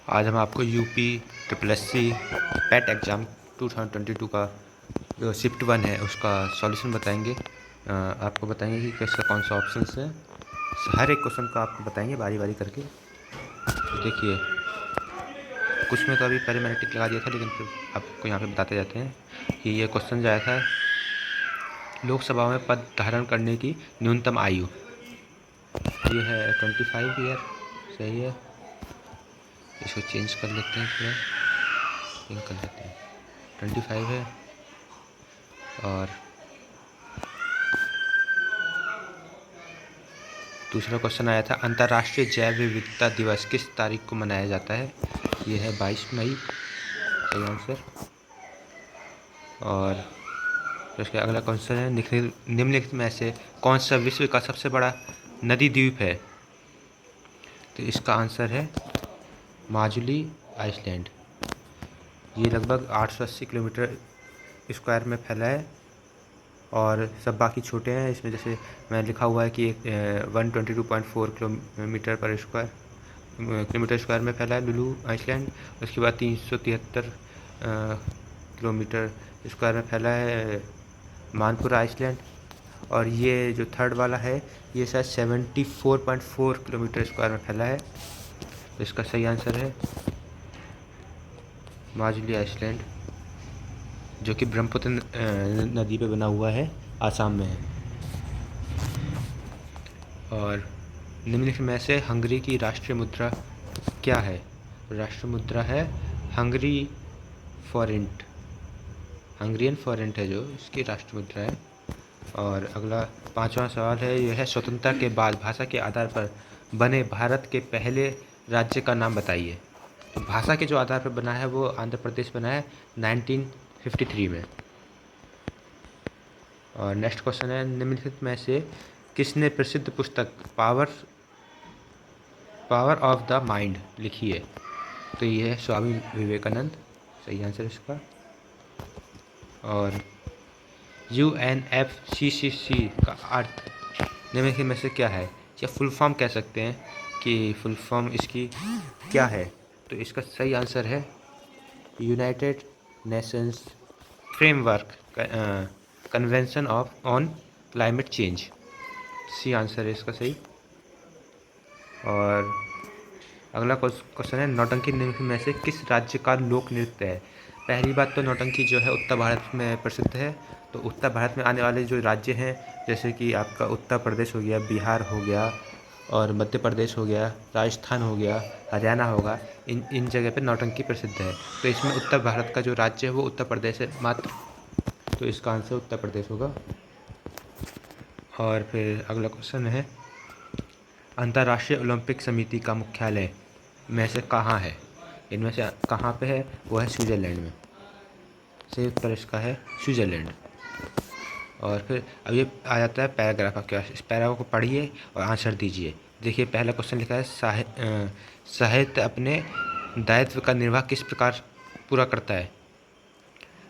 आज हम आपको UP triple S C PET exam 2022 का जो शिफ्ट 1 है उसका सॉल्यूशन बताएंगे। आपको बताएंगे कि कैसा कौन सा ऑप्शन है। हर एक क्वेश्चन का आपको बताएंगे बारी बारी करके। तो देखिए, कुछ में तो अभी पहले मैंने टिक लगा दिया था, लेकिन फिर आपको यहाँ पे बताते जाते हैं कि ये क्वेश्चन जो आया था, लोकसभा में पद धारण करने की न्यूनतम आयु ये है 25 ईयर। सही है, इसको चेंज कर लेते हैं, थोड़ा चेंज कर लेते हैं। 25 है। और दूसरा क्वेश्चन आया था, अंतर्राष्ट्रीय जैव विविधता दिवस किस तारीख को मनाया जाता है? ये है 22 मई। सही आंसर। और उसके अगला क्वेश्चन है, निम्नलिखित में से कौन सा विश्व का सबसे बड़ा नदी द्वीप है? तो इसका आंसर है माजुली आइसलैंड। ये लगभग 880 किलोमीटर स्क्वायर में फैला है और सब बाकी छोटे हैं। इसमें जैसे मैं लिखा हुआ है कि 122.4 किलोमीटर स्क्वायर में फैला है लुलू आइसलैंड। उसके बाद 373 किलोमीटर स्क्वायर में फैला है मानपुरा आइसलैंड। और ये जो थर्ड वाला है ये शायद 74.4 किलोमीटर स्क्वायर में फैला है। तो इसका सही आंसर है माजुली आइसलैंड, जो कि ब्रह्मपुत्र नदी पे बना हुआ है, आसाम में है। और निम्नलिखित में से हंगरी की राष्ट्रीय मुद्रा क्या है? राष्ट्रीय मुद्रा है हंगरी फॉरेंट। हंगरियन फॉरेंट है जो इसकी राष्ट्रीय मुद्रा है। और अगला 5वां सवाल है, यह है, स्वतंत्रता के बाद भाषा के आधार पर बने भारत के पहले राज्य का नाम बताइए। तो भाषा के जो आधार पर बना है वो आंध्र प्रदेश बना है 1953 में। और नेक्स्ट क्वेश्चन है, निम्नलिखित में से किसने प्रसिद्ध पुस्तक पावर ऑफ द माइंड लिखी है? तो ये है स्वामी विवेकानंद। सही आंसर इसका। और UNFCCC का अर्थ निम्नलिखित में से क्या है? या फुल फॉर्म कह सकते हैं कि फुल फॉर्म इसकी क्या है? तो इसका सही आंसर है United Nations framework convention on climate change. C answer है इसका सही। और अगला क्वेश्चन है, नौटंकी निम्नलिखित में से किस राज्य का लोक नृत्य है? पहली बात तो नौटंकी जो है उत्तर भारत में प्रसिद्ध है। तो उत्तर भारत में आने वाले जो राज्य हैं, जैसे कि आपका उत्तर प्रदेश हो गया, बिहार हो गया, और मध्य प्रदेश हो गया, राजस्थान हो गया, हरियाणा होगा, इन जगह पे नौटंकी प्रसिद्ध है। तो इसमें उत्तर भारत का जो राज्य है वो उत्तर प्रदेश है मात्र। तो इसका आंसर उत्तर प्रदेश होगा। और फिर अगला क्वेश्चन है, अंतर्राष्ट्रीय ओलंपिक समिति का मुख्यालय में से कहाँ है? इनमें से कहाँ पे है? वो है स्विट्ज़रलैंड में। सही उत्तर इसका है स्विट्ज़रलैंड। और फिर अब ये आ जाता है पैराग्राफ का। इस पैराग्राफ को पढ़िए और आंसर दीजिए। देखिए, पहला क्वेश्चन लिखा है, साहित्य अपने दायित्व का निर्वाह किस प्रकार पूरा करता है?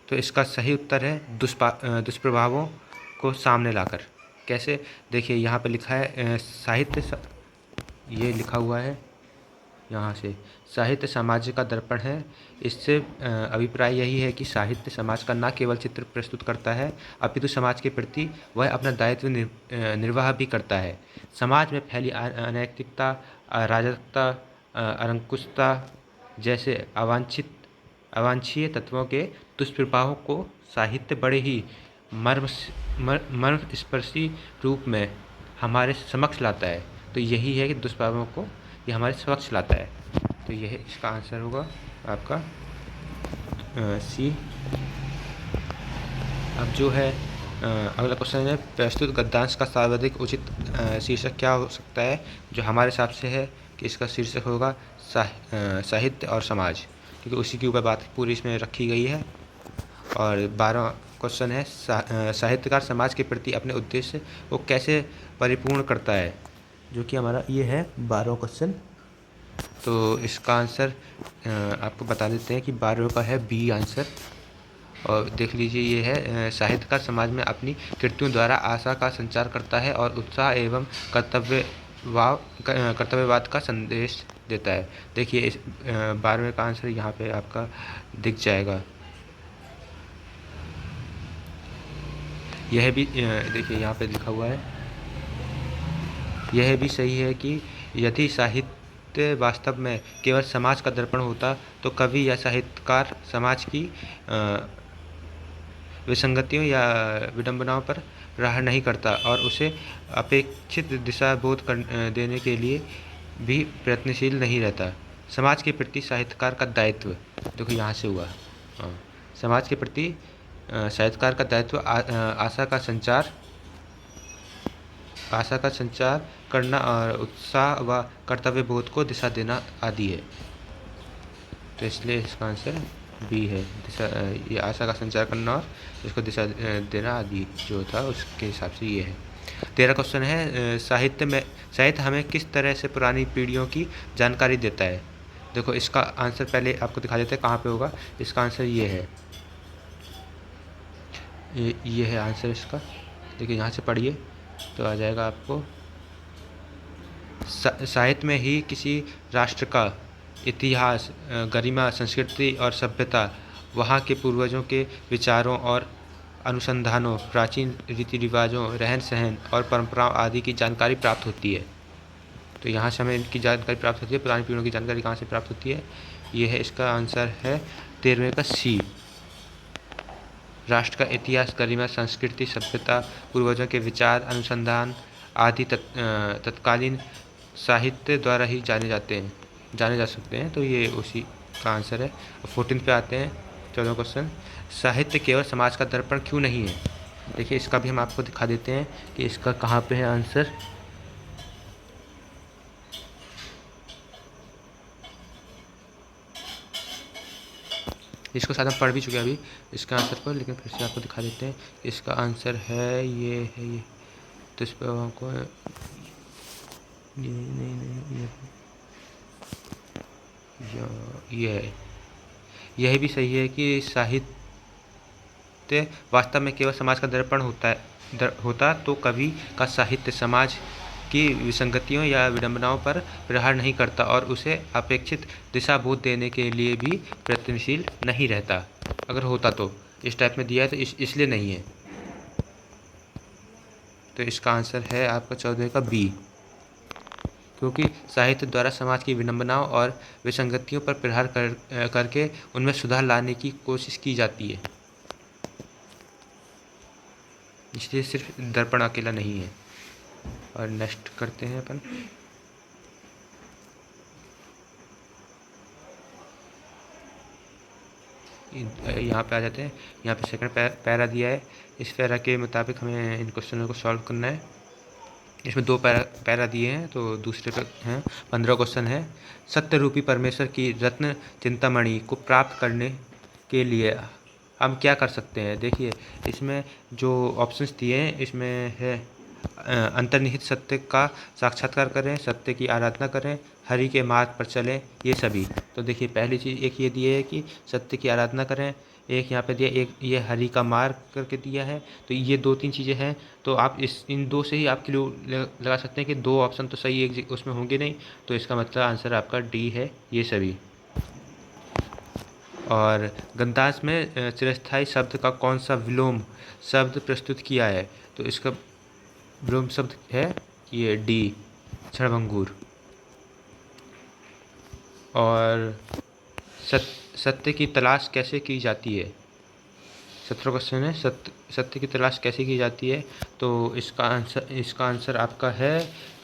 तो इसका सही उत्तर है दुष्प्रभावों को सामने लाकर। कैसे? देखिए, यहाँ पे लिखा है ये लिखा हुआ है यहाँ से, साहित्य समाज का दर्पण है। इससे अभिप्राय यही है कि साहित्य समाज का न केवल चित्र प्रस्तुत करता है, अपितु समाज के प्रति वह अपना दायित्व निर्वाह भी करता है। समाज में फैली अनैतिकता, अराजकता, अंकुशता जैसे अवांछनीय तत्वों के दुष्प्रभावों को साहित्य बड़े ही मर्मस्पर्शी रूप में हमारे समक्ष लाता है। तो यही है कि दुष्प्रभावों को ये हमारे समक्ष लाता है। तो यह इसका आंसर होगा आपका सी। अब जो है अगला क्वेश्चन है, प्रस्तुत गद्यांश का सर्वाधिक उचित शीर्षक क्या हो सकता है? जो हमारे हिसाब से है कि इसका शीर्षक होगा साहित्य और समाज, क्योंकि उसी के ऊपर बात पूरी इसमें रखी गई है। और 12वां क्वेश्चन है, साहित्यकार समाज के प्रति अपने उद्देश्य को कैसे परिपूर्ण करता है? जो कि हमारा ये है 12वां क्वेश्चन। तो इसका आंसर आपको बता देते हैं कि 12वें का है बी आंसर। और देख लीजिए, ये है, साहित्यकार समाज में अपनी कृतियों द्वारा आशा का संचार करता है और उत्साह एवं कर्तव्यवाद का संदेश देता है। देखिए इस 12वें का आंसर यहाँ पे आपका दिख जाएगा। यह भी देखिए यहाँ पे लिखा हुआ है, यह भी सही है कि यदि साहित्य वास्तव में केवल समाज का दर्पण होता तो कवि या साहित्यकार समाज की विसंगतियों या विडंबनाओं पर प्रहार नहीं करता और उसे अपेक्षित दिशा बोध देने के लिए भी प्रयत्नशील नहीं रहता। समाज के प्रति साहित्यकार का दायित्व, देखो यहाँ से हुआ। हाँ, समाज के प्रति साहित्यकार का दायित्व आशा का संचार करना और उत्साह व कर्तव्य बोध को दिशा देना आदि है। तो इसलिए इसका आंसर बी है। दिशा, ये आशा का संचार करना और इसको दिशा देना आदि जो था उसके हिसाब से ये है। 13 क्वेश्चन है, साहित्य हमें किस तरह से पुरानी पीढ़ियों की जानकारी देता है। देखो इसका आंसर पहले आपको दिखा देते हैं कहाँ पे होगा। इसका आंसर ये है, ये है आंसर इसका। देखिए यहाँ से पढ़िए तो आ जाएगा आपको। साहित्य में ही किसी राष्ट्र का इतिहास, गरिमा, संस्कृति और सभ्यता, वहाँ के पूर्वजों के विचारों और अनुसंधानों, प्राचीन रीति रिवाजों, रहन सहन और परंपराओं आदि की जानकारी प्राप्त होती है। तो यहाँ से हमें इनकी जानकारी प्राप्त होती है। पुरानी पीढ़ियों की जानकारी कहाँ से प्राप्त होती है, ये है इसका आंसर है 13वें का सी। राष्ट्र का इतिहास, गरिमा, संस्कृति, सभ्यता, पूर्वजों के विचार, अनुसंधान आदि तत्कालीन साहित्य द्वारा ही जाने जा सकते हैं। तो ये उसी का आंसर है। 14 पे आते हैं, 14वां क्वेश्चन, साहित्य केवल समाज का दर्पण क्यों नहीं है। देखिए इसका भी हम आपको दिखा देते हैं कि इसका कहाँ पे है आंसर। इसको शायद हम पढ़ भी चुके हैं अभी इसका आंसर को, लेकिन फिर से आपको दिखा देते हैं। इसका आंसर है ये। तो इस पर हमको ये है। यह भी सही है कि साहित्य वास्तव में केवल समाज का दर्पण होता तो कवि का साहित्य समाज की विसंगतियों या विडंबनाओं पर प्रहार नहीं करता और उसे अपेक्षित दिशा बोध देने के लिए भी प्रयत्नशील नहीं रहता। अगर होता तो इस टाइप में दिया है तो इसलिए नहीं है। तो इसका आंसर है आपका 14 का बी, क्योंकि साहित्य द्वारा समाज की विडंबनाओं और विसंगतियों पर प्रहार करके उनमें सुधार लाने की कोशिश की जाती है। इसलिए सिर्फ दर्पण अकेला नहीं है। और नेक्स्ट करते हैं अपन। यहाँ पे आ जाते हैं। यहाँ पे सेकंड पैरा दिया है। इस पैरा के मुताबिक हमें इन क्वेश्चनों को सॉल्व करना है। इसमें 2 पैरा दिए हैं, तो दूसरे पे हैं। 15 क्वेश्चन है, सत्य रूपी परमेश्वर की रत्न चिंतामणि को प्राप्त करने के लिए हम क्या कर सकते हैं। देखिए इसमें जो ऑप्शंस दिए हैं इसमें है अंतर्निहित सत्य का साक्षात्कार करें, सत्य की आराधना करें, हरि के मार्ग पर चलें, ये सभी। तो देखिए पहली चीज़ एक ये दिए है कि सत्य की आराधना करें, एक यहाँ पे दिया, एक ये हरि का मार्ग करके दिया है। तो ये 2-3 चीज़ें हैं। तो आप इन 2 से ही आप क्लू लगा सकते हैं कि 2 ऑप्शन तो सही एक उसमें होंगे नहीं। तो इसका मतलब आंसर आपका डी है, ये सभी। और गद्यांश में चिरस्थायी शब्द का कौन सा विलोम शब्द प्रस्तुत किया है। तो इसका विलोम शब्द है ये डी, क्षणभंगुर। और सत्य की तलाश कैसे की जाती है। 17 क्वेश्चन है, सत्य की तलाश कैसे की जाती है। तो इसका आंसर आपका है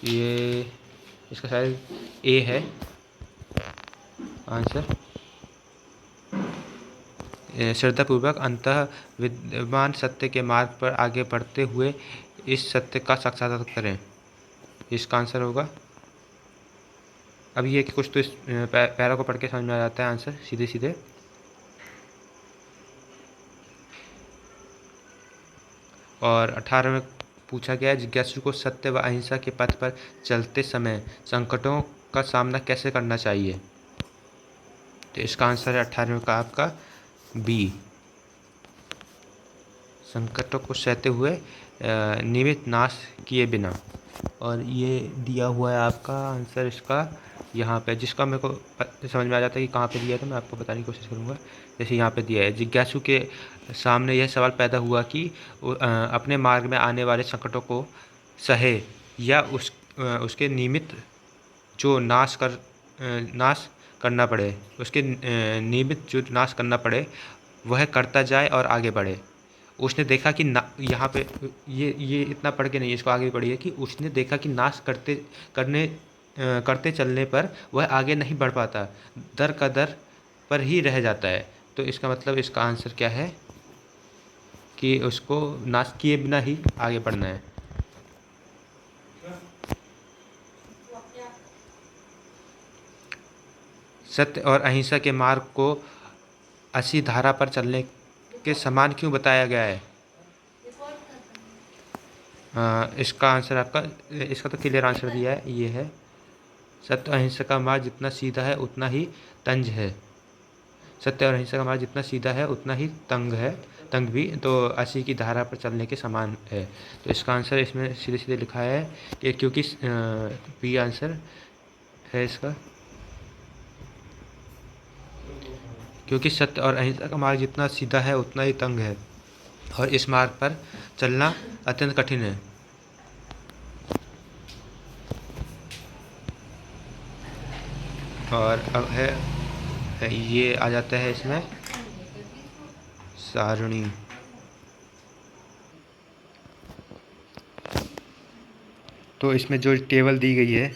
ये, इसका शायद ए है आंसर। श्रद्धापूर्वक अंतः विद्यमान सत्य के मार्ग पर आगे बढ़ते हुए इस सत्य का साक्षात्कार करें, इसका आंसर होगा। अब ये कि कुछ तो इस पैरा को पढ़ के समझ में आ जाता है आंसर सीधे सीधे। और 18 में पूछा गया, जिज्ञासु को सत्य व अहिंसा के पथ पर चलते समय संकटों का सामना कैसे करना चाहिए। तो इसका आंसर है 18 का आपका बी, संकटों को सहते हुए निमित्त नाश किए बिना। और ये दिया हुआ है आपका आंसर इसका यहाँ पे, जिसका मेरे को समझ में आ जाता है कि कहाँ पे दिया है, तो मैं आपको बताने की कोशिश करूँगा। जैसे यहाँ पे दिया है, जिज्ञासु के सामने यह सवाल पैदा हुआ कि अपने मार्ग में आने वाले संकटों को सहे या उसके निमित्त जो नाश करना पड़े, उसके निमित्त जो नाश करना पड़े वह करता जाए और आगे बढ़े। उसने देखा कि ना, यहाँ पे ये इतना पढ़ के नहीं, इसको आगे भी पढ़िए कि उसने देखा कि नाश करते चलने पर वह आगे नहीं बढ़ पाता, दर का दर पर ही रह जाता है। तो इसका मतलब इसका आंसर क्या है कि उसको नाश किए बिना ही आगे बढ़ना है। सत्य और अहिंसा के मार्ग को असी धारा पर चलने के समान क्यों बताया गया है? इसका आंसर आपका, इसका तो क्लियर आंसर दिया है, ये है सत्य और अहिंसा का मार्ग जितना सीधा है उतना ही तंज है। सत्य और अहिंसा का मार्ग जितना सीधा है उतना ही तंग भी, तो असी की धारा पर चलने के समान है। तो इसका आंसर इसमें सीधे सीधे लिखा है कि क्योंकि बी आंसर है इसका, क्योंकि सत्य और अहिंसा का मार्ग जितना सीधा है उतना ही तंग है और इस मार्ग पर चलना अत्यंत कठिन है। और अब ये आ जाता है इसमें सारणी। तो इसमें जो टेबल दी गई है,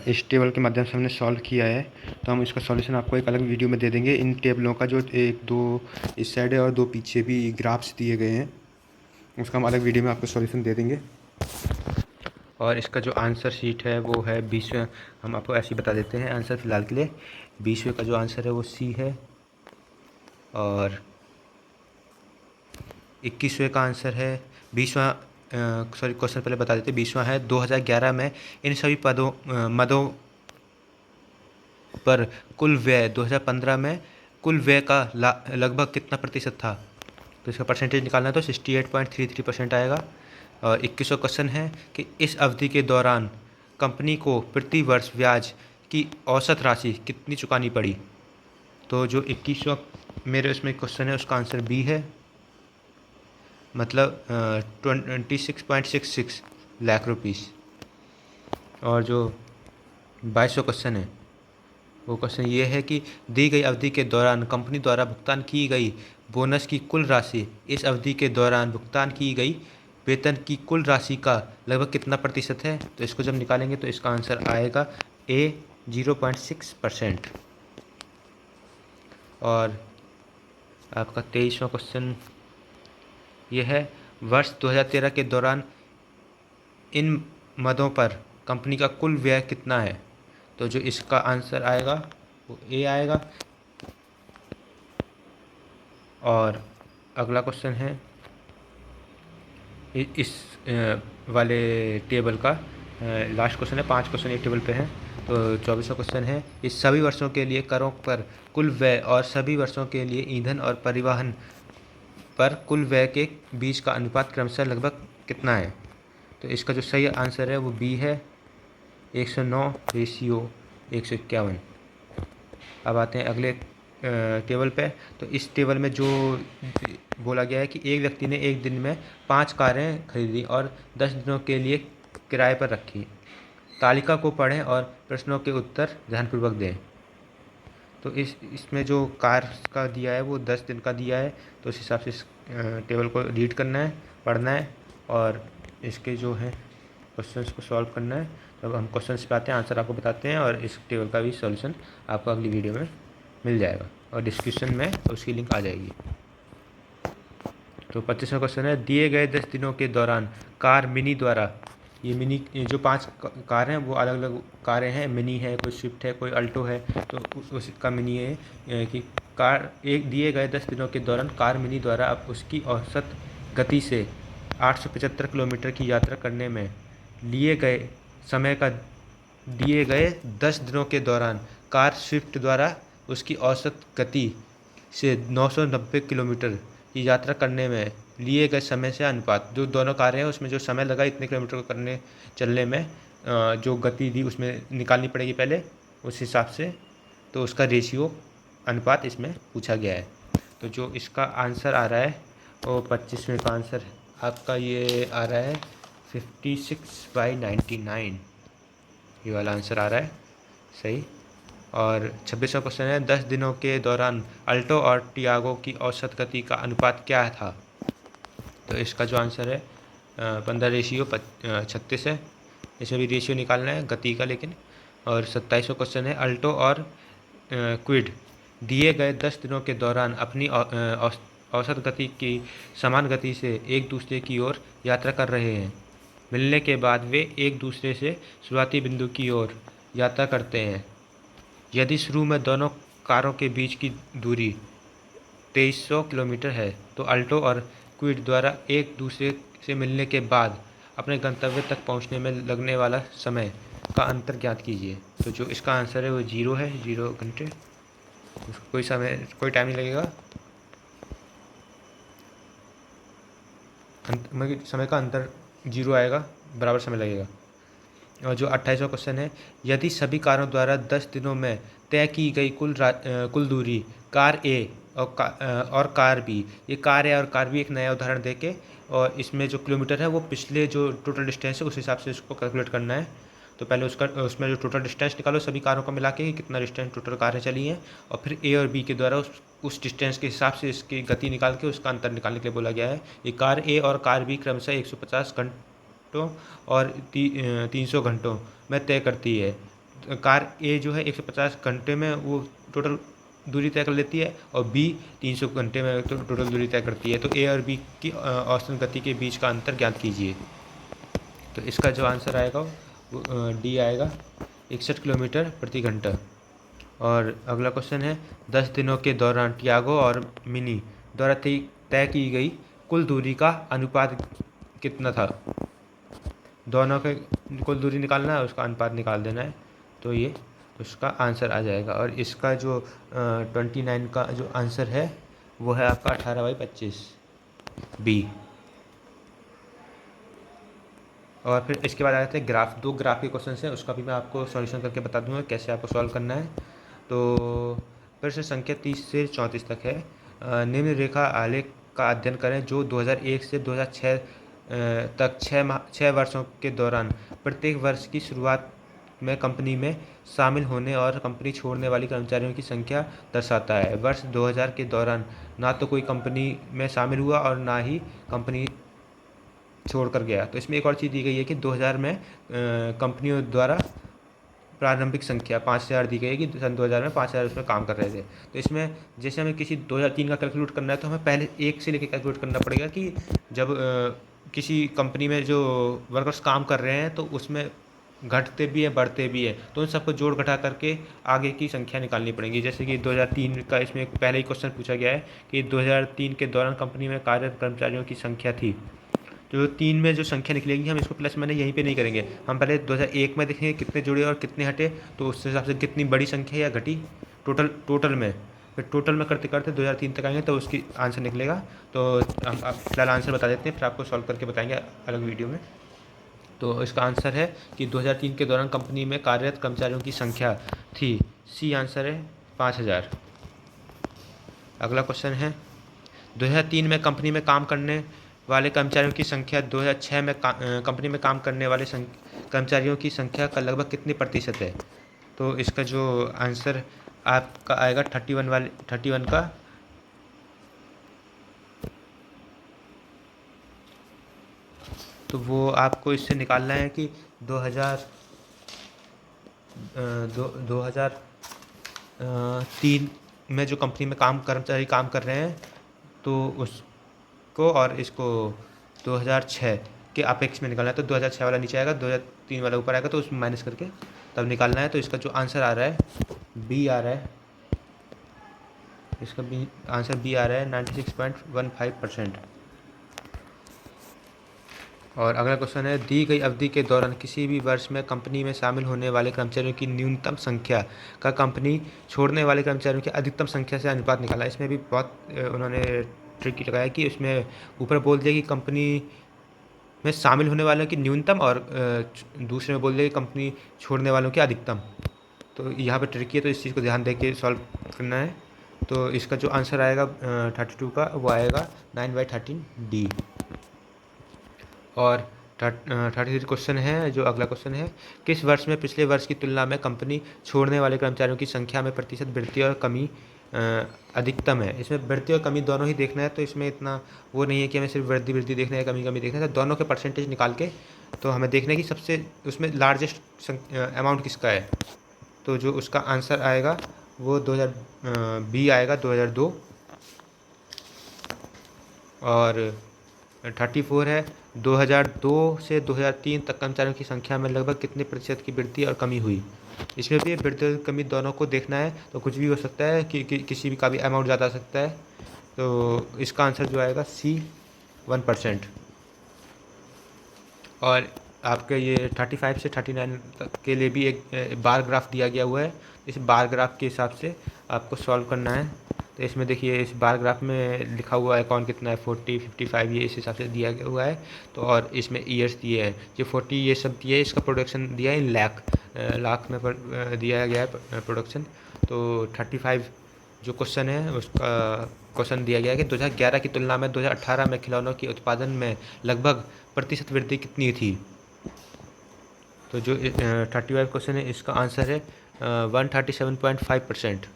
इस टेबल के माध्यम से हमने सॉल्व किया है, तो हम इसका सॉल्यूशन आपको एक अलग वीडियो में दे देंगे। इन टेबलों का जो एक दो इस साइड है और दो पीछे भी ग्राफ्स दिए गए हैं, उसका हम अलग वीडियो में आपको सॉल्यूशन दे देंगे। और इसका जो आंसर शीट है वो है 20वें, हम आपको ऐसे ही बता देते हैं आंसर फ़िलहाल के लिए। 20वें का जो आंसर है वो सी है और 21वें का आंसर है 20वां, सॉरी क्वेश्चन पहले बता देते, 20वां है 2011 में इन सभी मदों पर कुल व्यय 2015 में कुल व्यय का लगभग कितना प्रतिशत था? तो इसका परसेंटेज निकालना है तो 68.33% आएगा। और 21वां क्वेश्चन है कि इस अवधि के दौरान कंपनी को प्रति वर्ष ब्याज की औसत राशि कितनी चुकानी पड़ी? तो जो 21वां मेरे उसमें क्वेश्चन है उसका आंसर बी है, मतलब 26.66 लाख रुपीस। और जो 22वां क्वेश्चन है वो क्वेश्चन ये है कि दी गई अवधि के दौरान कंपनी द्वारा भुगतान की गई बोनस की कुल राशि इस अवधि के दौरान भुगतान की गई वेतन की कुल राशि का लगभग कितना प्रतिशत है? तो इसको जब निकालेंगे तो इसका आंसर आएगा ए 0.6%। और आपका 23वां क्वेश्चन यह है वर्ष 2013 के दौरान इन मदों पर कंपनी का कुल व्यय कितना है? तो जो इसका आंसर आएगा वो ए आएगा। और अगला क्वेश्चन है इस वाले टेबल का लास्ट क्वेश्चन है, 5 क्वेश्चन एक टेबल पे हैं। तो 24वां क्वेश्चन है इस सभी वर्षों के लिए करों पर कुल व्यय और सभी वर्षों के लिए ईंधन और परिवहन पर कुल व्यय के बीच का अनुपात क्रमशः लगभग कितना है? तो इसका जो सही आंसर है वो बी है 109:151। अब आते हैं अगले टेबल पे। तो इस टेबल में जो बोला गया है कि एक व्यक्ति ने एक दिन में 5 कारें खरीदी और 10 दिनों के लिए किराए पर रखी। तालिका को पढ़ें और प्रश्नों के उत्तर ध्यानपूर्वक दें। तो इसमें जो कार का दिया है वो 10 दिन का दिया है, तो उस हिसाब से इस टेबल को रीड करना है, पढ़ना है और इसके जो है क्वेश्चंस को सॉल्व करना है। तो हम क्वेश्चंस पे आते हैं, आंसर आपको बताते हैं और इस टेबल का भी सॉल्यूशन आपको अगली वीडियो में मिल जाएगा और डिस्क्रिप्शन में उसकी लिंक आ जाएगी। तो 25वां क्वेश्चन है दिए गए 10 दिनों के दौरान कार मिनी द्वारा, ये जो 5 कार हैं वो अलग अलग कारें हैं, मिनी है, कोई स्विफ्ट है, कोई अल्टो है, तो उसका मिनी है कि कार एक दिए गए 10 दिनों के दौरान कार मिनी द्वारा अब उसकी औसत गति से 875 किलोमीटर की यात्रा करने में लिए गए समय का दिए गए 10 दिनों के दौरान कार स्विफ्ट द्वारा उसकी औसत गति से 990 किलोमीटर की यात्रा करने में लिए गए समय से अनुपात, जो दोनों कार्य हैं उसमें जो समय लगा इतने किलोमीटर को चलने में, जो गति दी उसमें निकालनी पड़ेगी पहले उस हिसाब से, तो उसका रेशियो अनुपात इसमें पूछा गया है। तो जो इसका आंसर आ रहा है वो 25वें का आंसर आपका ये आ रहा है 56/99, ये वाला आंसर आ रहा है सही। और 26वां क्वेश्चन है 10 दिनों के दौरान अल्टो और टियागो की औसत गति का अनुपात क्या था। तो इसका जो आंसर है 15:36 है। इसमें भी रेशियो निकालना है गति का लेकिन। और 27वां क्वेश्चन है अल्टो और क्विड दिए गए 10 दिनों के दौरान अपनी औसत गति की समान गति से एक दूसरे की ओर यात्रा कर रहे हैं। मिलने के बाद वे एक दूसरे से शुरुआती बिंदु की ओर यात्रा करते हैं। यदि शुरू में दोनों कारों के बीच की दूरी 2300 किलोमीटर है तो अल्टो और क्विड द्वारा एक दूसरे से मिलने के बाद अपने गंतव्य तक पहुंचने में लगने वाला समय का अंतर ज्ञात कीजिए। तो जो इसका आंसर है वो 0 है, 0 घंटे। उसको कोई टाइम नहीं लगेगा, समय का अंतर 0 आएगा, बराबर समय लगेगा। और जो 28वां क्वेश्चन है यदि सभी कारों द्वारा 10 दिनों में तय की गई कुल दूरी कार ए और कार बी, ये कार ए और कार बी एक नया उदाहरण देके, और इसमें जो किलोमीटर है वो पिछले जो टोटल डिस्टेंस है उस हिसाब से इसको कैलकुलेट करना है। तो पहले उसमें जो टोटल डिस्टेंस निकालो सभी कारों को मिला के कितना डिस्टेंस टोटल कारें चली हैं, और फिर ए और बी के द्वारा उस डिस्टेंस के हिसाब से इसकी गति निकाल के उसका अंतर निकालने के लिए बोला गया है। ये कार ए और कार बी क्रमशः 150 घंटों और 300 घंटों में तय करती है। कार ए जो है 150 घंटे में वो टोटल दूरी तय कर लेती है, और बी 300 घंटे में तो टोटल दूरी तय करती है। तो ए और बी की औसत गति के बीच का अंतर ज्ञात कीजिए। तो इसका जो आंसर आएगा वो डी आएगा, 61 किलोमीटर प्रति घंटा। और अगला क्वेश्चन है 10 दिनों के दौरान टियागो और मिनी द्वारा तय की गई कुल दूरी का अनुपात कितना था। दोनों के कुल दूरी निकालना है, उसका अनुपात निकाल देना है, तो ये उसका आंसर आ जाएगा। और इसका जो 29 का जो आंसर है वो है आपका 18/25 बी। और फिर इसके बाद आ जाते हैं ग्राफ। 2 ग्राफ के क्वेश्चन हैं, उसका भी मैं आपको सॉल्यूशन करके बता दूंगा कैसे आपको सॉल्व करना है। तो फिर से संख्या 30 से 34 तक है। निम्न रेखा आलेख का अध्ययन करें जो 2001 से 2006 तक 6 वर्षों के दौरान प्रत्येक वर्ष की शुरुआत में कंपनी में शामिल होने और कंपनी छोड़ने वाली कर्मचारियों की संख्या दर्शाता है। वर्ष 2000 के दौरान ना तो कोई कंपनी में शामिल हुआ और ना ही कंपनी छोड़ कर गया। तो इसमें एक और चीज़ दी गई है कि 2000 में कंपनियों द्वारा प्रारंभिक संख्या 5000 दी गई है कि सन 2000 में 5000 उसमें काम कर रहे थे। तो इसमें जैसे हमें किसी 2003 का कैलकुलेट करना है तो हमें पहले 1 से लेकर कैलकुलेट करना पड़ेगा कि जब किसी कंपनी में जो वर्कर्स काम कर रहे हैं तो उसमें घटते भी हैं बढ़ते भी हैं, तो उन सबको जोड़ घटा करके आगे की संख्या निकालनी पड़ेगी। जैसे कि 2003 का इसमें पहले ही क्वेश्चन पूछा गया है कि 2003 के दौरान कंपनी में कार्यरत कर्मचारियों की संख्या थी। जो 3 में जो संख्या निकलेगी हम इसको प्लस माइनस यहीं पे नहीं करेंगे, हम पहले 2001 में देखेंगे कितने जुड़े और कितने हटे, तो उस हिसाब से कितनी बड़ी संख्या या घटी टोटल में, फिर टोटल में करते करते 2003 तक आएंगे तो उसकी आंसर निकलेगा। तो हम फिलहाल आंसर बता देते हैं, फिर आपको सॉल्व करके बताएंगे अलग वीडियो में। तो इसका आंसर है कि 2003 के दौरान कंपनी में कार्यरत कर्मचारियों की संख्या थी, सी आंसर है 5000। अगला क्वेश्चन है 2003 में कंपनी में काम करने वाले कर्मचारियों की संख्या 2006 में कंपनी में काम करने वाले कर्मचारियों की संख्या का लगभग कितने प्रतिशत है। तो इसका जो आंसर आपका आएगा 31 का, तो वो आपको इससे निकालना है कि 2003 में जो कंपनी में कर्मचारी काम कर रहे हैं तो उसको और इसको 2006 के अपेक्ष में निकालना है। तो 2006 वाला नीचे आएगा, 2003 वाला ऊपर आएगा, तो उसमें माइनस करके तब निकालना है। तो इसका जो आंसर आ रहा है बी आ रहा है, इसका बी आंसर बी आ रहा है 96.15%। और अगला क्वेश्चन है दी गई अवधि के दौरान किसी भी वर्ष में कंपनी में शामिल होने वाले कर्मचारियों की न्यूनतम संख्या का कंपनी छोड़ने वाले कर्मचारियों की अधिकतम संख्या से अनुपात निकाला। इसमें भी बहुत उन्होंने ट्रिक लगाया कि उसमें ऊपर बोल दिया कि कंपनी में शामिल होने वालों की न्यूनतम और दूसरे में बोल दिया कि कंपनी छोड़ने वालों की अधिकतम। तो यहाँ पे ट्रिकी है, तो इस चीज़ को ध्यान दे के सॉल्व करना है। तो इसका जो आंसर आएगा 32 का, वो आएगा 9/13 D। और 33 क्वेश्चन है, जो अगला क्वेश्चन है, किस वर्ष में पिछले वर्ष की तुलना में कंपनी छोड़ने वाले कर्मचारियों की संख्या में प्रतिशत वृद्धि और कमी अधिकतम है। इसमें वृद्धि और कमी दोनों ही देखना है, तो इसमें इतना वो नहीं है कि हमें सिर्फ वृद्धि देखना है, कमी देखना है। तो दोनों के परसेंटेज निकाल के तो हमें देखना है कि सबसे उसमें लार्जेस्ट अमाउंट किसका है। तो जो उसका आंसर आएगा वो 2000 आएगा 2002। और 34 है, 2002 से 2003 तक कर्मचारियों की संख्या में लगभग कितने प्रतिशत की वृद्धि और कमी हुई। इसमें भी वृद्धि और कमी दोनों को देखना है, तो कुछ भी हो सकता है कि किसी भी का भी अमाउंट ज़्यादा आ सकता है। तो इसका आंसर जो आएगा C 1%। और आपके ये 35 से 39 तक के लिए भी एक बार ग्राफ दिया गया हुआ है। इस बार ग्राफ के हिसाब से आपको सॉल्व करना है। तो इसमें देखिए, इस बार ग्राफ में लिखा हुआ है कौन कितना है, 40, 55, ये इस हिसाब से दिया गया हुआ है। तो और इसमें ईयर्स दिए हैं, जो 40 ये सब दिए है, इसका प्रोडक्शन दिया है इन लाख में दिया गया है प्रोडक्शन। तो 35 जो क्वेश्चन है उसका क्वेश्चन दिया गया है कि 2011 की तुलना में 2018 में खिलौनों के उत्पादन में लगभग प्रतिशत वृद्धि कितनी थी। तो जो 35 क्वेश्चन है, इसका आंसर है 137.5%।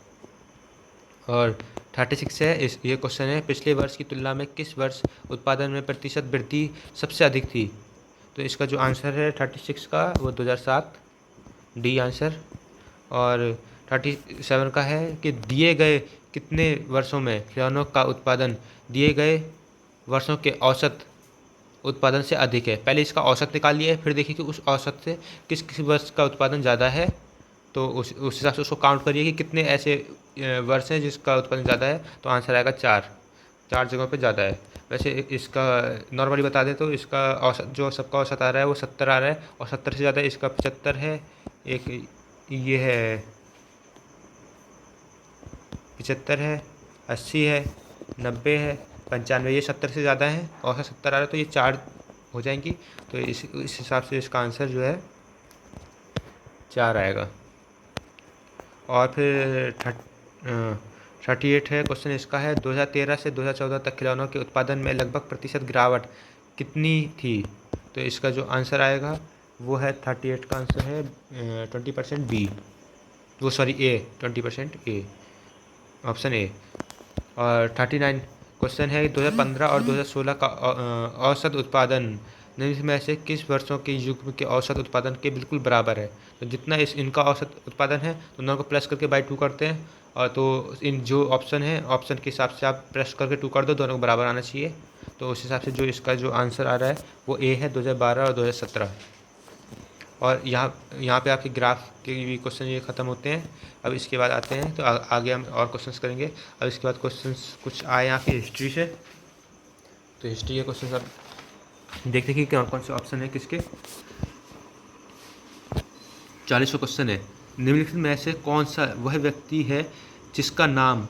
और 36 है, इस ये क्वेश्चन है, पिछले वर्ष की तुलना में किस वर्ष उत्पादन में प्रतिशत वृद्धि सबसे अधिक थी। तो इसका जो आंसर है 36 का, वो 2007, D आंसर। और 37 का है कि दिए गए कितने वर्षों में खिलौनों का उत्पादन दिए गए वर्षों के औसत उत्पादन से अधिक है। पहले इसका औसत निकाल लिया है, फिर देखिए कि उस औसत से किस किस वर्ष का उत्पादन ज़्यादा है। तो उस हिसाब से उसको काउंट करिए कि कितने ऐसे वर्ष हैं जिसका उत्पादन ज़्यादा है। तो आंसर आएगा 4 जगहों पे ज़्यादा है। वैसे इसका नॉर्मली बता दें तो इसका औसत, जो सबका औसत आ रहा है वो 70 आ रहा है, और 70 से ज़्यादा इसका 75 है, एक ये है 75 है, 80 है, 90 है, 95, ये 70 से ज़्यादा है, औसत 70 आ रहा है, तो ये 4 हो जाएंगी। तो इस हिसाब से इसका आंसर जो है 4 आएगा। और फिर 38 है क्वेश्चन, इसका है 2013 से 2014 तक खिलौनों के उत्पादन में लगभग प्रतिशत गिरावट कितनी थी। तो इसका जो आंसर आएगा वो है 38 का आंसर है 20% B, वो sorry A, 20% A, option A। और 39 क्वेश्चन है 2015 और 2016 का औसत उत्पादन निम्न में से किस वर्षों के युग्म के औसत उत्पादन के बिल्कुल बराबर है। तो जितना इनका औसत उत्पादन है, तो दोनों को प्लस करके बाई 2 करते हैं। और तो इन जो ऑप्शन है, ऑप्शन के हिसाब से आप प्लस करके 2 कर दो, दोनों को बराबर आना चाहिए। तो उस हिसाब से जो इसका जो आंसर आ रहा है वो A है, 2012 और 2017। और यहाँ पे आपके ग्राफ के भी क्वेश्चन ये ख़त्म होते हैं। अब इसके बाद आते हैं, तो आगे हम और क्वेश्चंस करेंगे। अब इसके बाद क्वेश्चंस कुछ आए यहाँ की हिस्ट्री से। तो हिस्ट्री के क्वेश्चंस अब देखते कि कौन कौन से ऑप्शन है किसके। 40वां क्वेश्चन है, निम्नलिखित में से कौन सा वह व्यक्ति है जिसका नाम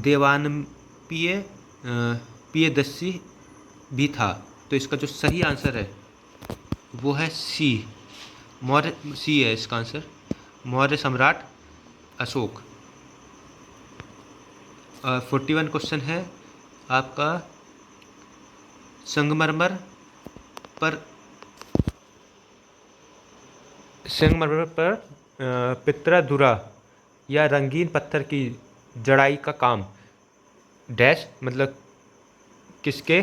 देवानंपिय प्रियदर्शी भी था। तो इसका जो सही आंसर है वो है C, मौर्य, C है इसका आंसर, मौर्य सम्राट अशोक। 41 क्वेश्चन है आपका, संगमरमर पर पितराधुरा या रंगीन पत्थर की जड़ाई का काम डैश मतलब किसके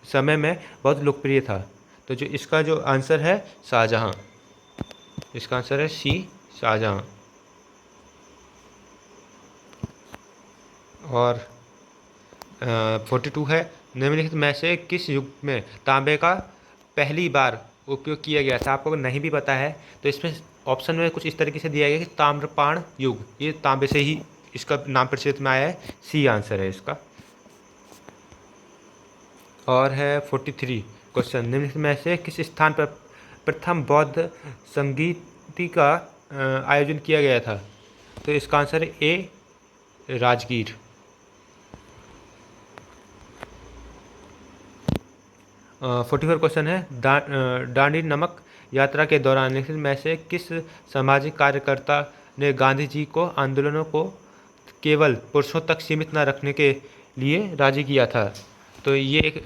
समय में बहुत लोकप्रिय था। तो जो इसका जो आंसर है शाहजहां, इसका आंसर है C, शाहजहां। और 42 है, निम्नलिखित में से किस युग में तांबे का पहली बार उपयोग किया गया था। आपको नहीं भी पता है तो इसमें ऑप्शन में कुछ इस तरीके से दिया गया कि ताम्रपाण युग, ये तांबे से ही इसका नाम प्रचलित में आया है, C आंसर है इसका। और है 43 क्वेश्चन, निम्नलिखित में से किस स्थान पर प्रथम बौद्ध संगीत का आयोजन किया गया था। तो इसका आंसर है A, राजगीर। 44 क्वेश्चन है, दांडी नमक यात्रा के दौरान निम्नलिखित में से किस सामाजिक कार्यकर्ता ने गांधी जी को आंदोलनों को केवल पुरुषों तक सीमित न रखने के लिए राजी किया था? तो ये एक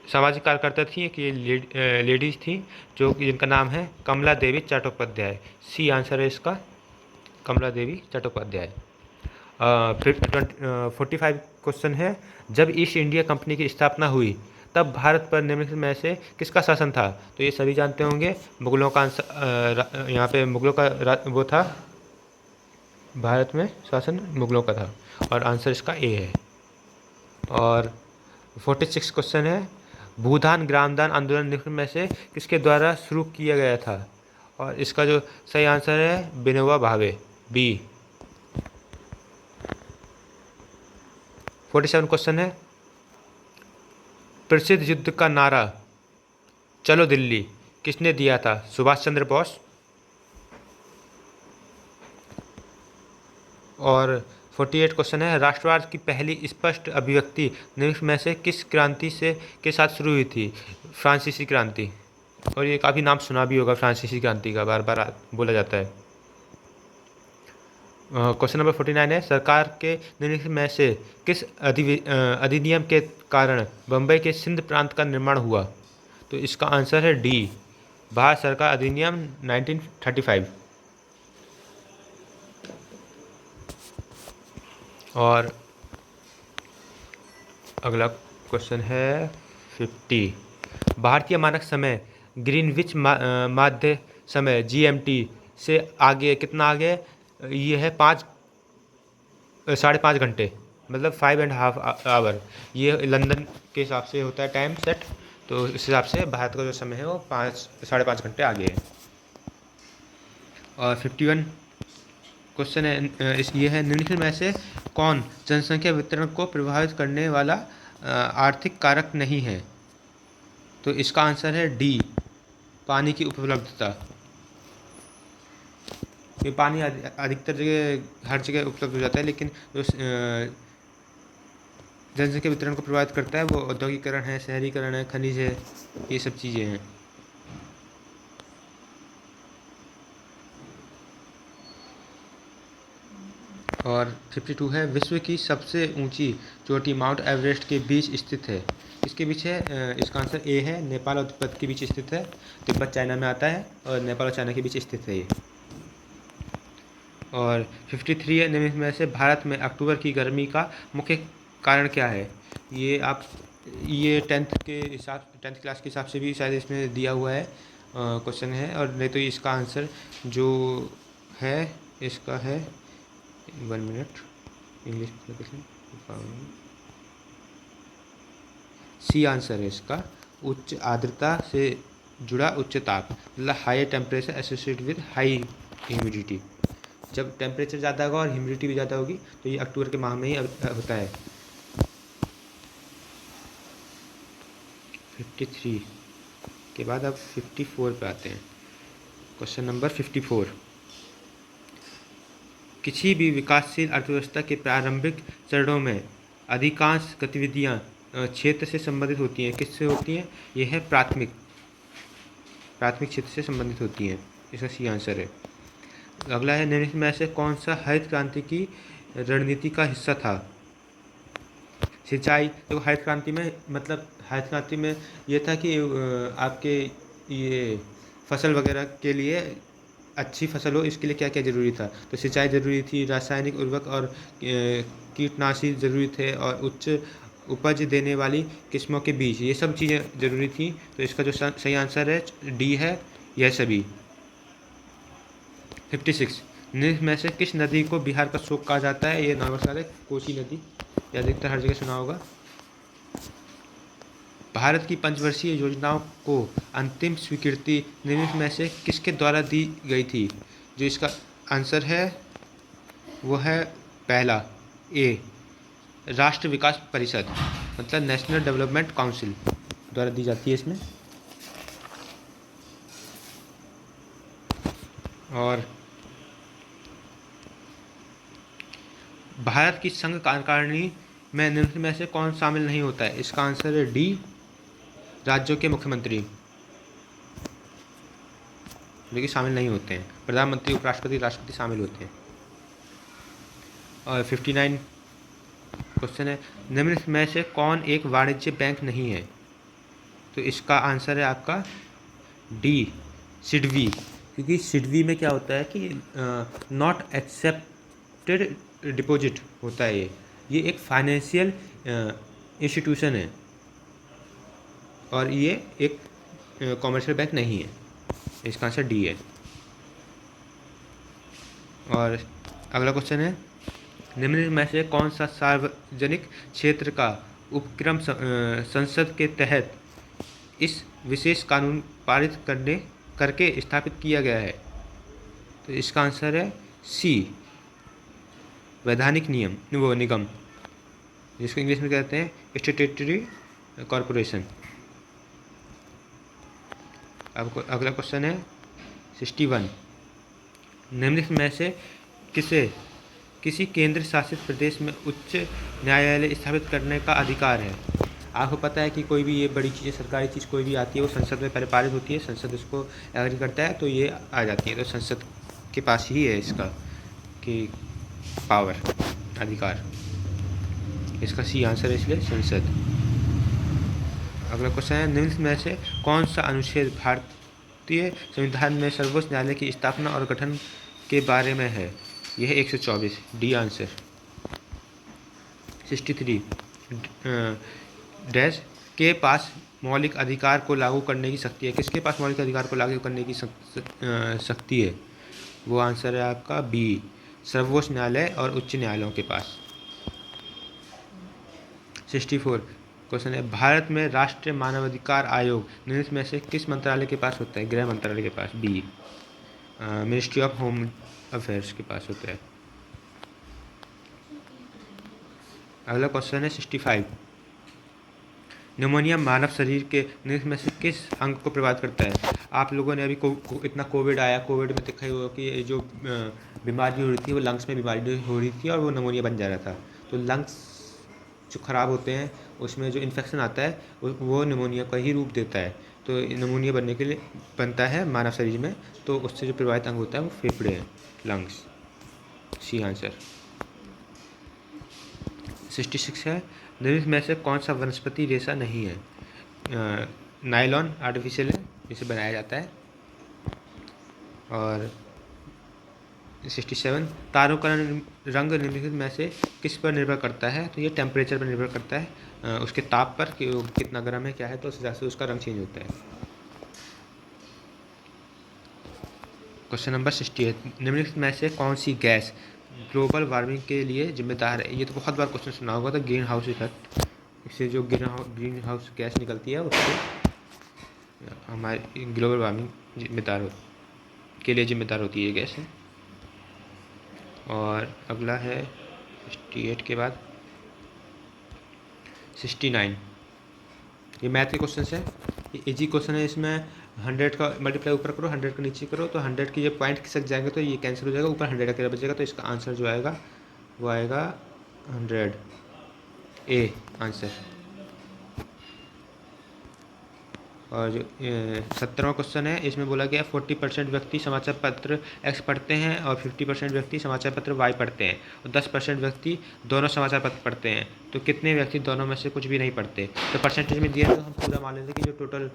सामाजिक कार्यकर्ता थी, एक ये लेडीज थी जो जिनका नाम है कमला देवी चट्टोपाध्याय। सी आंसर है इसका, कमला देवी चट्टोपाध्याय। 45 क्वेश्चन है, जब ईस्ट इंडिया कंपनी की स्थापना हुई तब भारत पर निम्नलिखित में से किसका शासन था? तो ये सभी जानते होंगे, मुगलों का यहाँ पे मुगलों का वो था, भारत में शासन मुगलों का था, और आंसर इसका ए है। और 46 क्वेश्चन है, भूदान ग्रामदान आंदोलन निम्नलिखित में से किसके द्वारा शुरू किया गया था? और इसका जो सही आंसर है विनोबा भावे, बी। 47 क्वेश्चन है, प्रसिद्ध युद्ध का नारा चलो दिल्ली किसने दिया था? सुभाष चंद्र बोस। और 48 क्वेश्चन है, राष्ट्रवाद की पहली स्पष्ट अभिव्यक्ति निम्नलिखित में से किस क्रांति से के साथ शुरू हुई थी? फ्रांसीसी क्रांति। और ये काफ़ी नाम सुना भी होगा फ्रांसीसी क्रांति का, बार बार बोला जाता है। क्वेश्चन नंबर 49 है, सरकार के निम्नलिखित में से किस अधिनियम के कारण बम्बई के सिंध प्रांत का निर्माण हुआ? तो इसका आंसर है डी, भारत सरकार अधिनियम 1935। और अगला क्वेश्चन है 50, भारतीय मानक समय ग्रीनविच माध्य समय GMT से आगे कितना आगे? ये है 5.5 घंटे, मतलब 5.5 आवर। ये लंदन के हिसाब से होता है टाइम सेट, तो इस हिसाब से भारत का जो समय है वो 5.5 घंटे आगे है। और 51 क्वेश्चन है, ये है, निम्नलिखित में से कौन जनसंख्या वितरण को प्रभावित करने वाला आर्थिक कारक नहीं है? तो इसका आंसर है डी, पानी की उपलब्धता। ये पानी अधिकतर जगह हर जगह उपलब्ध हो जाता है, लेकिन जो जनसंख्या वितरण को प्रभावित करता है वो औद्योगिकरण है, शहरीकरण है, खनिज है, ये सब चीज़ें हैं। और 52 है, विश्व की सबसे ऊंची चोटी माउंट एवरेस्ट के बीच स्थित है? इसके बीच है, इसका आंसर ए है, नेपाल और तिब्बत के बीच स्थित है। तिब्बत चाइना में आता है और नेपाल और चाइना के बीच स्थित है ये। और 53 है, निम्नलिखित में से भारत में अक्टूबर की गर्मी का मुख्य कारण क्या है? ये 10th क्लास के हिसाब से भी शायद इसमें दिया हुआ है क्वेश्चन है, और नहीं तो इसका आंसर जो है इसका है 1 मिनट इंग्लिश सी आंसर है इसका, उच्च आर्द्रता से जुड़ा उच्च ताप, मतलब high temperature associated with high humidity. जब टेम्परेचर ज़्यादा होगा और ह्यूमिडिटी भी ज़्यादा होगी तो ये अक्टूबर के माह में ही होता है। 53 के बाद अब 54 पे आते हैं। क्वेश्चन नंबर 54, किसी भी विकासशील अर्थव्यवस्था के प्रारंभिक चरणों में अधिकांश गतिविधियां क्षेत्र से संबंधित होती हैं। किससे होती हैं? ये है प्राथमिक क्षेत्र से संबंधित होती हैं। इसका सी आंसर है। अगला है, निम्नलिखित में से कौन सा हरित क्रांति की रणनीति का हिस्सा था? सिंचाई। तो हरित क्रांति में मतलब हरित क्रांति में ये था कि आपके ये फसल वगैरह के लिए अच्छी फसल हो, इसके लिए क्या क्या ज़रूरी था? तो सिंचाई ज़रूरी थी, रासायनिक उर्वरक और कीटनाशी ज़रूरी थे, और उच्च उपज देने वाली किस्मों के बीज, ये सब चीज़ें ज़रूरी थी। तो इसका जो सही आंसर है डी है, यह सभी। 56, निम्न में से किस नदी को बिहार का शोक कहा जाता है? ये नॉर्मल सवाल है, कोसी नदी, या अधिकतर हर जगह सुना होगा। भारत की पंचवर्षीय योजनाओं को अंतिम स्वीकृति निम्न में से किसके द्वारा दी गई थी? जो इसका आंसर है वो है पहला, ए, राष्ट्र विकास परिषद, मतलब नेशनल डेवलपमेंट काउंसिल द्वारा दी जाती है इसमें। और भारत की संघ कार्यकारिणी में निम्न में से कौन शामिल नहीं होता है? इसका आंसर है डी, राज्यों के मुख्यमंत्री, जो कि शामिल नहीं होते हैं। प्रधानमंत्री, उपराष्ट्रपति, राष्ट्रपति शामिल होते हैं। और 59 क्वेश्चन है, निम्न में से कौन एक वाणिज्य बैंक नहीं है? तो इसका आंसर है आपका डी, सिडबी। क्योंकि सिडबी में क्या होता है कि नॉट एक्सेप्टेड डिपॉजिट होता है। ये एक फाइनेंशियल इंस्टीट्यूशन है और ये एक कॉमर्शियल बैंक नहीं है। इसका आंसर डी है। और अगला क्वेश्चन है, निम्न में से कौन सा सार्वजनिक क्षेत्र का उपक्रम संसद के तहत इस विशेष कानून पारित करके स्थापित किया गया है? तो इसका आंसर है सी, वैधानिक निगम, जिसको इंग्लिश में कहते हैं स्टैट्यूटरी कॉरपोरेशन। अब अगला क्वेश्चन है 61, निम्नलिखित में से किसी केंद्र शासित प्रदेश में उच्च न्यायालय स्थापित करने का अधिकार है? आपको पता है कि कोई भी ये बड़ी चीज़ें, सरकारी चीज़ कोई भी आती है वो संसद में पहले पारित होती है, संसद उसको एग्री करता है तो ये आ जाती है। तो संसद के पास ही है इसका कि पावर, अधिकार। इसका सी आंसर है इसलिए संसद। अगला क्वेश्चन है, निम्न में से कौन सा अनुच्छेद भारतीय संविधान में सर्वोच्च न्यायालय की स्थापना और गठन के बारे में है? यह 124, डी आंसर। 63, डैश के पास मौलिक अधिकार को लागू करने की शक्ति है? किसके पास मौलिक अधिकार को लागू करने की शक्ति है? वो आंसर है आपका बी, सर्वोच्च न्यायालय और उच्च न्यायालयों के पास। 64 क्वेश्चन है, भारत में राष्ट्रीय मानवाधिकार आयोग निम्न में से किस मंत्रालय के पास होता है? गृह मंत्रालय के पास, B, ministry of home affairs के पास होता है। अगला क्वेश्चन है 65, निमोनिया मानव शरीर के निम्न में से किस अंग को प्रभावित करता है? आप लोगों ने अभी इतना कोविड आया, कोविड में देखा ही होगा कि जो बीमारी हो रही थी वो लंग्स में बीमारी हो रही थी और वो निमोनिया बन जा रहा था। तो लंग्स जो ख़राब होते हैं उसमें जो इन्फेक्शन आता है वो निमोनिया का ही रूप देता है। तो निमोनिया बनने के लिए बनता है मानव शरीर में, तो उससे जो प्रभावित अंग होता है वो फेफड़े हैं, लंग्स, सी आंसर। 66 है, निम्न में से कौन सा वनस्पति रेशा नहीं है? नायलॉन आर्टिफिशियल है, इसे बनाया जाता है। और 67, तारों का रंग निम्नलिखित में से किस पर निर्भर करता है? तो ये टेम्परेचर पर निर्भर करता है, उसके ताप पर कि वो कितना गर्म है, क्या है, तो उस हिसाब से उसका रंग चेंज होता है। क्वेश्चन नंबर 68, निम्नलिखित में से कौन सी गैस ग्लोबल वार्मिंग के लिए जिम्मेदार है? ये तो बहुत बार क्वेश्चन सुना होगा, तो ग्रीन हाउस इफेक्ट, इससे जो ग्रीन हाउस गैस निकलती है उससे हमारी ग्लोबल वार्मिंग के लिए जिम्मेदार होती है ये गैस। और अगला है 68 के बाद 69, ये मैथ के क्वेश्चन है, ये इजी क्वेश्चन है। इसमें 100 का मल्टीप्लाई ऊपर करो, 100 का नीचे करो, तो 100 के ये पॉइंट खिसक जाएंगे तो ये कैंसिल हो जाएगा, ऊपर 100 का बचेगा, तो इसका आंसर जो आएगा वो आएगा 100, ए आंसर। और जो 17वां क्वेश्चन है, इसमें बोला गया 40% व्यक्ति समाचार पत्र एक्स पढ़ते हैं और 50% व्यक्ति समाचार पत्र वाई पढ़ते हैं और 10% व्यक्ति दोनों समाचार पत्र पढ़ते हैं। तो कितने व्यक्ति दोनों में से कुछ भी नहीं पढ़ते? तो परसेंटेज में दिया तो हम पूरा मान लेते हैं कि जो टोटल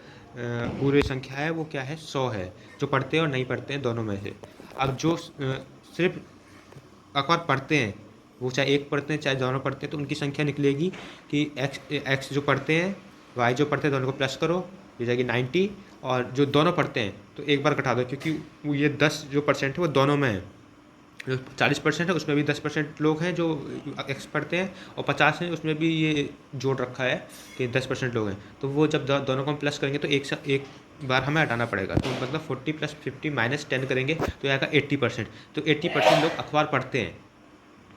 पूरी संख्या है वो क्या है, 100 है, जो पढ़ते हैं और नहीं पढ़ते हैं दोनों में से। अब जो सिर्फ अखबार पढ़ते हैं, वो चाहे एक पढ़ते हैं चाहे दोनों पढ़ते हैं, तो उनकी संख्या निकलेगी कि एक्स जो पढ़ते हैं, वाई जो पढ़ते हैं, दोनों को प्लस करो, ये जाएगी 90, और जो दोनों पढ़ते हैं तो एक बार घटा दो, क्योंकि वो ये 10 जो परसेंट है वो दोनों में है। जो 40% है उसमें भी 10% लोग हैं जो एक्स पढ़ते हैं, और 50 हैं उसमें भी ये जोड़ रखा है कि 10% लोग हैं। तो वो जब दोनों को हम प्लस करेंगे तो एक बार हमें हटाना पड़ेगा, तो मतलब 40 + 50 - 10 करेंगे तो आएगा 80%। तो 80% लोग अखबार पढ़ते हैं,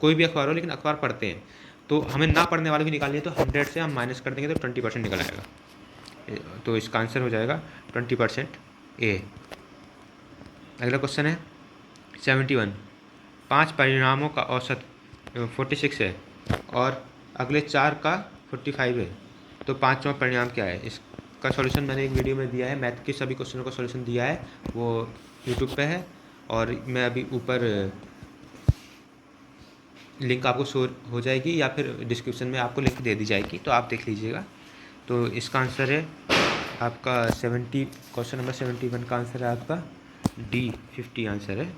कोई भी अखबार हो लेकिन अखबार पढ़ते हैं। तो हमें ना पढ़ने वालों की निकालनी है, तो 100 से हम माइनस कर देंगे तो 20% निकल आएगा। तो इसका आंसर हो जाएगा 20%, ए। अगला क्वेश्चन है 71, 5 परिणामों का औसत 46 है और अगले 4 का 45 है, तो पाँचवा परिणाम क्या है? इसका सॉल्यूशन मैंने एक वीडियो में दिया है, मैथ के सभी क्वेश्चनों का सॉल्यूशन दिया है, वो यूट्यूब पे है, और मैं अभी ऊपर लिंक आपको शो हो जाएगी या फिर डिस्क्रिप्शन में आपको लिंक दे दी जाएगी, तो आप देख लीजिएगा। तो इसका आंसर है आपका 70, क्वेश्चन नंबर 71 का आंसर है आपका डी 50 आंसर है।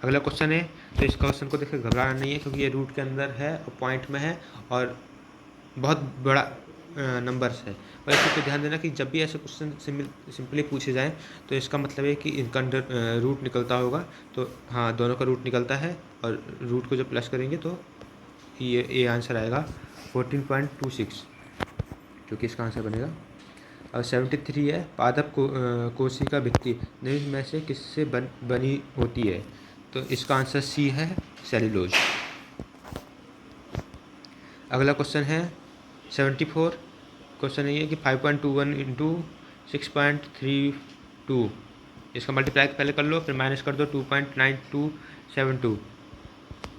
अगला क्वेश्चन है, तो इस क्वेश्चन को देखकर घबराना नहीं है, क्योंकि ये रूट के अंदर है और पॉइंट में है और बहुत बड़ा नंबर्स है। और इस पर ध्यान देना कि जब भी ऐसे क्वेश्चन सिंपली पूछे जाएं तो इसका मतलब है कि इनका अंडर रूट निकलता होगा। तो हाँ, दोनों का रूट निकलता है, और रूट को जब प्लस करेंगे तो ये आंसर आएगा 14.26, जो कि इसका आंसर बनेगा। और 73 है, पादप कोशिका भित्ति निम्न में से किससे बनी होती है? तो इसका आंसर सी है, सेल्यूलोज। अगला क्वेश्चन है 74, क्वेश्चन ये है कि 5.21 इंटू 6.32, इसका मल्टीप्लाई पहले कर लो, फिर माइनस कर दो 2.9272।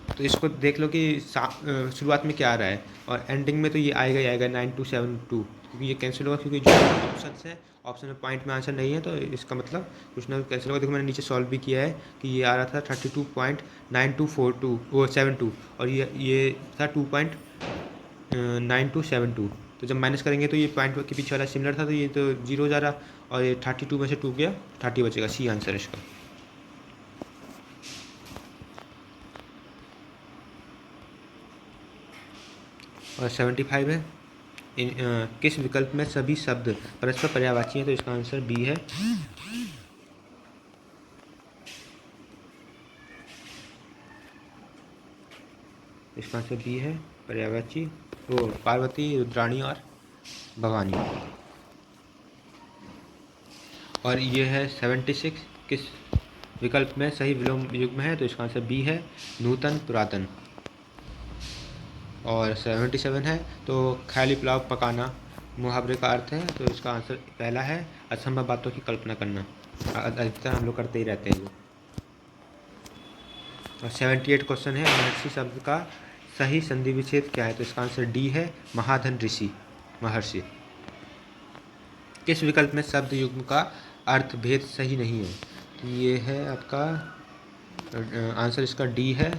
तो इसको देख लो कि शुरुआत में क्या आ रहा है, और एंडिंग में तो ये आएगा ही आएगा 9272, क्योंकि ये कैंसिल होगा, क्योंकि जो ऑप्शन है, ऑप्शन में पॉइंट में आंसर नहीं है, तो इसका मतलब कुछ ना कुछ कैंसिल होगा। देखो मैंने नीचे सॉल्व भी किया है कि ये आ रहा था 32.9242 वो 72, और ये था 2.9272। तो जब माइनस करेंगे तो ये पॉइंट के पीछे वाला सिमिलर था, तो ये तो जीरो हो जा रहा, और ये 32 में से 2 गया, 30 बचेगा। सी आंसर है इसका। और 75 है, किस विकल्प में सभी शब्द परस्पर पर्यायवाची हैं? तो इसका आंसर बी है। इसका आंसर बी है, पर्यायवाची, वो पार्वती, रुद्राणी और भवानी। और ये है 76, किस विकल्प में सही विलोम युग्म है? तो इसका आंसर बी है, नूतन पुरातन। और 77 है, तो ख्याली पुलाव पकाना मुहावरे का अर्थ है? तो इसका आंसर पहला है, असंभव बातों की कल्पना करना। अधिकतर हम लोग करते ही रहते हैं वो। और 78 क्वेश्चन है, महर्षि शब्द का सही संधि विच्छेद क्या है? तो इसका आंसर डी है, महाधन ऋषि, महर्षि। किस विकल्प में शब्द युग्म का अर्थ भेद सही नहीं है? तो ये है आपका आंसर, इसका डी है,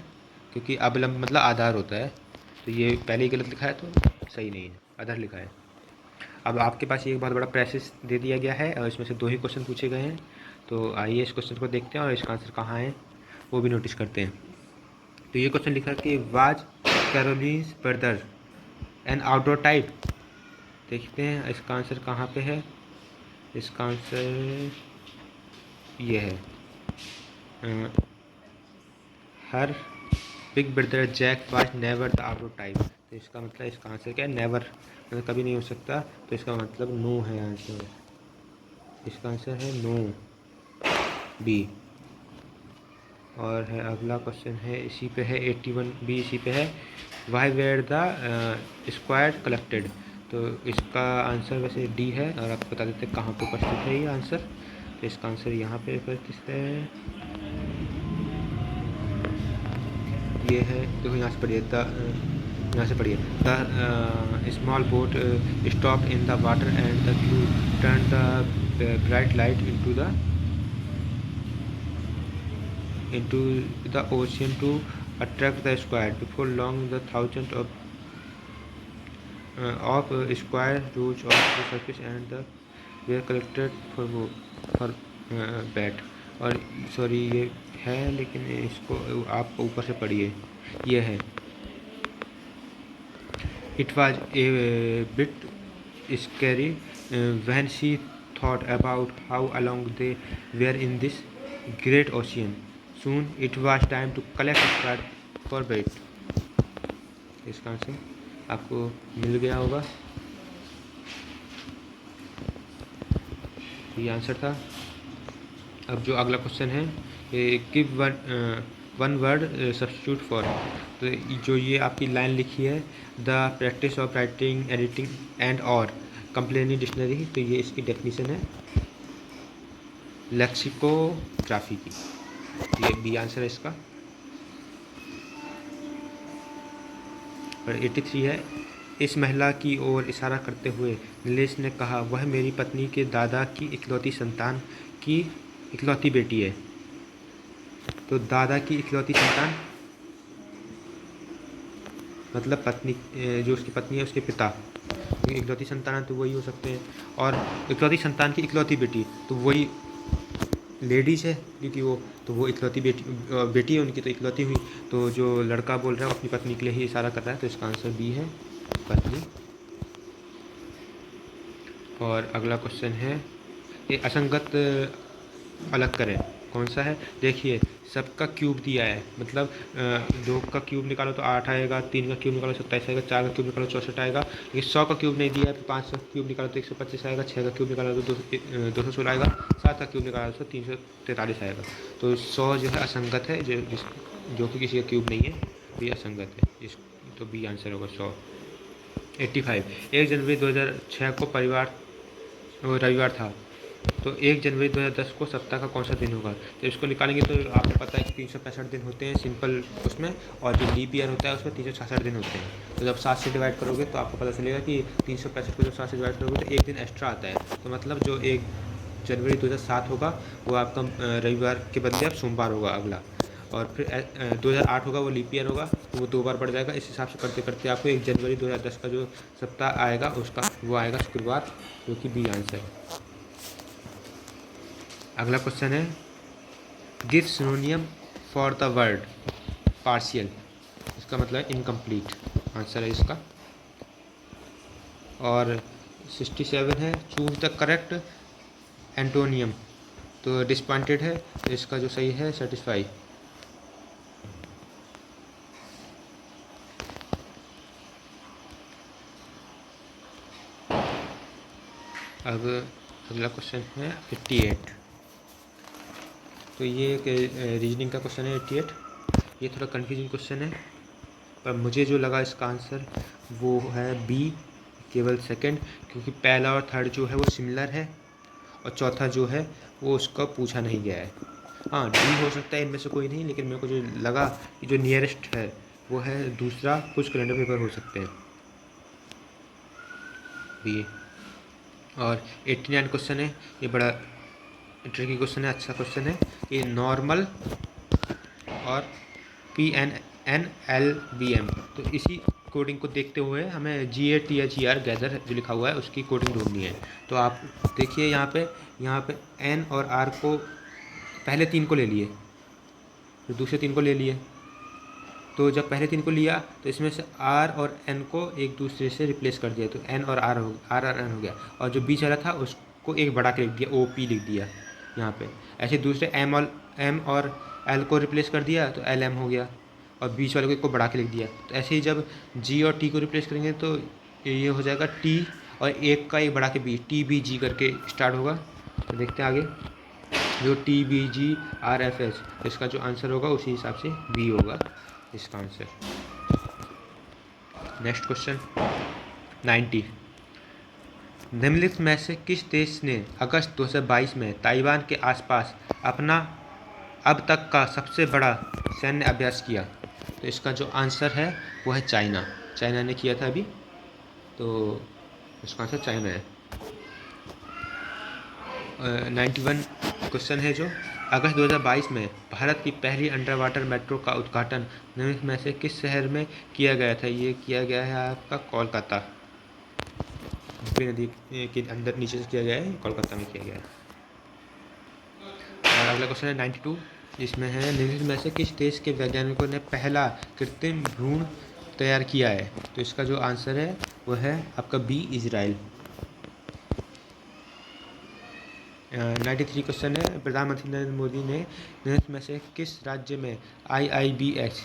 क्योंकि अवलंब मतलब आधार होता है, तो ये पहले ही गलत लिखा है, तो सही नहीं है, आधार लिखा है। अब आपके पास ये एक बहुत बड़ा पैसेज दे दिया गया है, और इसमें से 2 ही क्वेश्चन पूछे गए हैं। तो आइए इस क्वेश्चन को देखते हैं, और इसका आंसर कहाँ है वो भी नोटिस करते हैं। तो ये क्वेश्चन लिखा है कि was Caroline's brother an outdoor type. देखते हैं इसका आंसर कहाँ पे है। इसका आंसर ये है, her big brother Jack was never the outdoor type. तो इसका मतलब, इसका आंसर क्या है? नेवर, मतलब कभी नहीं हो सकता, तो इसका मतलब नो है आंसर। इसका आंसर है नो, बी। और है अगला क्वेश्चन है, इसी पे है 81 बी, इसी पे है, why were the square collected. तो इसका आंसर वैसे डी है, और आपको बता देते हैं कहाँ पे उपस्थित है ये आंसर। तो इसका आंसर यहाँ पे उपस्थित है, ये है, देखो यहाँ से पढ़िए, यहाँ से पढ़िए, the small boat stop in the water and the crew turn the bright light into the ocean to attract the square. Before long, the thousands of square rose off the surface and the were collected for bat. और sorry ये है, लेकिन इसको आप ऊपर से पढ़िए, ये है, It was a bit scary when she thought about how alone they were in this great ocean. Soon it was time to collect square for bait. इसका आंसर आपको मिल गया होगा, ये आंसर था। अब जो अगला क्वेश्चन है, give one word substitute for. तो जो ये आपकी लाइन लिखी है, the practice of writing editing and और कंप्लेनी डिक्शनरी, तो ये इसकी डेफिनेशन है लेक्सिकोग्राफी की। ये बी आंसर है इसका। और 83 है, इस महिला की ओर इशारा करते हुए नीलेश ने कहा, वह मेरी पत्नी के दादा की इकलौती संतान की इकलौती बेटी है। तो दादा की इकलौती संतान मतलब पत्नी, जो उसकी पत्नी है उसके पिता इकलौती संतान है तो वही हो सकते हैं। और इकलौती संतान की इकलौती बेटी तो वही लेडीज़ है, क्योंकि वो इकलौती बेटी है उनकी, तो इकलौती हुई। तो जो लड़का बोल रहा है वो अपनी पत्नी के लिए ही इशारा कर रहा है, तो इसका आंसर बी है, पत्नी। और अगला क्वेश्चन है, ये असंगत अलग करें, कौन सा है? देखिए, सबका क्यूब दिया है, मतलब 2 का क्यूब निकालो तो 8 आएगा, 3 का क्यूब निकालो 27 आएगा, 4 का क्यूब निकालो 64 आएगा। लेकिन 100 का क्यूब नहीं दिया है तो 5 का क्यूब निकालो तो 125 आएगा, 6 का क्यूब निकालो तो 216 आएगा, 7 का क्यूब निकालो तो 343 आएगा। तो 100 जो है असंगत है, जो कि किसी का क्यूब नहीं है, तो ये असंगत है, तो बी आंसर होगा 100। 85, 1 जनवरी 2006 को रविवार था, तो 1 जनवरी 2010 को सप्ताह का कौन सा दिन होगा? तो इसको निकालेंगे तो आपको पता है कि 365 दिन होते हैं सिंपल उसमें, और जो लीप ईयर होता है उसमें 366 दिन होते हैं। तो जब 7 से डिवाइड करोगे तो आपको पता चलेगा कि 365 को जब 7 से डिवाइड करोगे तो एक दिन एक्स्ट्रा आता है। तो मतलब जो 1 जनवरी 2007 होगा वो आपका रविवार के बदले अब सोमवार होगा अगला। और फिर 2008 होगा वो लीप ईयर होगा, तो वो 2 बार बढ़ जाएगा। इस हिसाब से करते करते आपको 1 जनवरी 2010 का जो सप्ताह आएगा उसका वो आएगा शुक्रवार, जो कि बी आंसर है। अगला क्वेश्चन है, give सिनोनियम for the word partial, इसका मतलब है इनकम्प्लीट, आंसर है इसका। और 67 है, चूज द करेक्ट एंटोनियम, तो डिसपॉइंटेड है, तो इसका जो सही है सेटिस्फाई। अब अगला क्वेश्चन है 88, तो ये एक रीजनिंग का क्वेश्चन है 88। ये थोड़ा कन्फ्यूजिंग क्वेश्चन है, पर मुझे जो लगा इसका आंसर वो है बी, केवल सेकंड, क्योंकि पहला और थर्ड जो है वो सिमिलर है, और चौथा जो है वो उसका पूछा नहीं गया है। हाँ, डी हो सकता है इनमें से कोई नहीं, लेकिन मेरे को जो लगा कि जो नियरेस्ट है वो है दूसरा, कुछ कैलेंडर पेपर हो सकते हैं बी। और 89 क्वेश्चन है, ये बड़ा ट्रिकी क्वेश्चन है, अच्छा क्वेश्चन है। ये नॉर्मल और PNNLBM, तो इसी कोडिंग को देखते हुए हमें GATHER गैदर जो लिखा हुआ है उसकी कोडिंग ढूंढनी है। तो आप देखिए यहाँ पे N और R को पहले 3 को ले लिए, फिर दूसरे 3 को ले लिए। तो जब पहले 3 को लिया तो इसमें से R और N को एक दूसरे से रिप्लेस कर दिया, तो N और R और N हो गया। और जो बीच वाला था उसको एक बढ़ा के लिख दिया, OP लिख दिया यहाँ पे। ऐसे दूसरे M और L को रिप्लेस कर दिया तो LM हो गया, और बीच वाले को एक को बढ़ा के लिख दिया। तो ऐसे ही जब G और T को रिप्लेस करेंगे तो ये हो जाएगा T, और एक का एक बढ़ा के B, TBG करके स्टार्ट होगा। तो देखते हैं आगे, जो TBGRFS, इसका जो आंसर होगा उसी हिसाब से B होगा इसका आंसर। नेक्स्ट क्वेश्चन 90, निम्नलिखित में से किस देश ने अगस्त 2022 में ताइवान के आसपास अपना अब तक का सबसे बड़ा सैन्य अभ्यास किया? तो इसका जो आंसर है वो है चाइना। चाइना ने किया था अभी, तो इसका आंसर चाइना है। 91 क्वेश्चन है, जो अगस्त 2022 में भारत की पहली अंडर वाटर मेट्रो का उद्घाटन निम्नलिखित में से किस शहर में किया गया था? ये किया गया है आपका कोलकाता, नदी के अंदर नीचे से किया गया है, कोलकाता में किया गया है। और अगला क्वेश्चन है 92, इसमें है निम्नलिखित में से किस देश के वैज्ञानिकों ने पहला कृत्रिम भ्रूण तैयार किया है? तो इसका जो आंसर है वो है आपका बी, इजराइल। 93 क्वेश्चन है, प्रधानमंत्री नरेंद्र मोदी ने निम्नलिखित में से किस राज्य में IIBX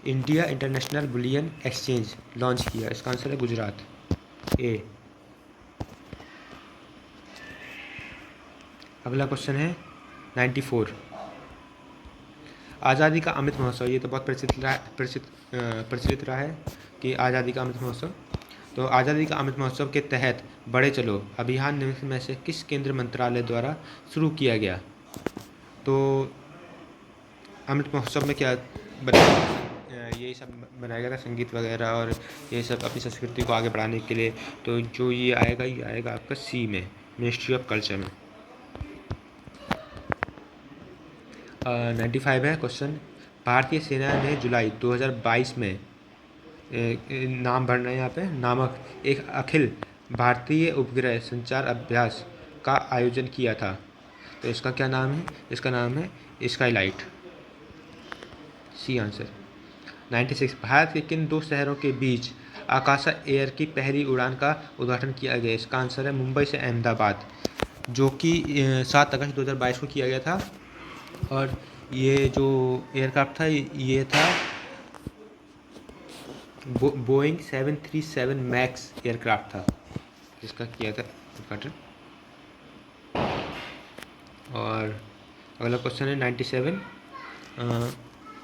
India international bullion exchange launch किया? इसका आंसर है गुजरात, ए। अगला क्वेश्चन है 94, आज़ादी का अमृत महोत्सव, ये तो बहुत प्रचलित रहा है कि आज़ादी का अमृत महोत्सव। तो आज़ादी का अमृत महोत्सव के तहत बढ़े चलो अभियान निम्नलिखित में से किस केंद्र मंत्रालय द्वारा शुरू किया गया? तो अमृत महोत्सव में क्या बताया? यही सब बनाया गया था, संगीत वगैरह और ये सब अपनी संस्कृति को आगे बढ़ाने के लिए। तो जो ये आएगा आपका सी में, मिनिस्ट्री ऑफ कल्चर में। 95 है क्वेश्चन। भारतीय सेना ने जुलाई 2022 में नाम भरना है यहाँ पे, नामक एक अखिल भारतीय उपग्रह संचार अभ्यास का आयोजन किया था। तो इसका क्या नाम है? इसका नाम है स्काईलाइट, सी आंसर। 96 भारत के किन दो शहरों के बीच आकाशा एयर की पहली उड़ान का उद्घाटन किया गया? इसका आंसर है मुंबई से अहमदाबाद, जो कि 7 अगस्त 2022 को किया गया था। और ये जो एयरक्राफ्ट था ये था बोइंग 737 मैक्स एयरक्राफ्ट था, जिसका किया था उद्घाटन। और अगला क्वेश्चन है 97।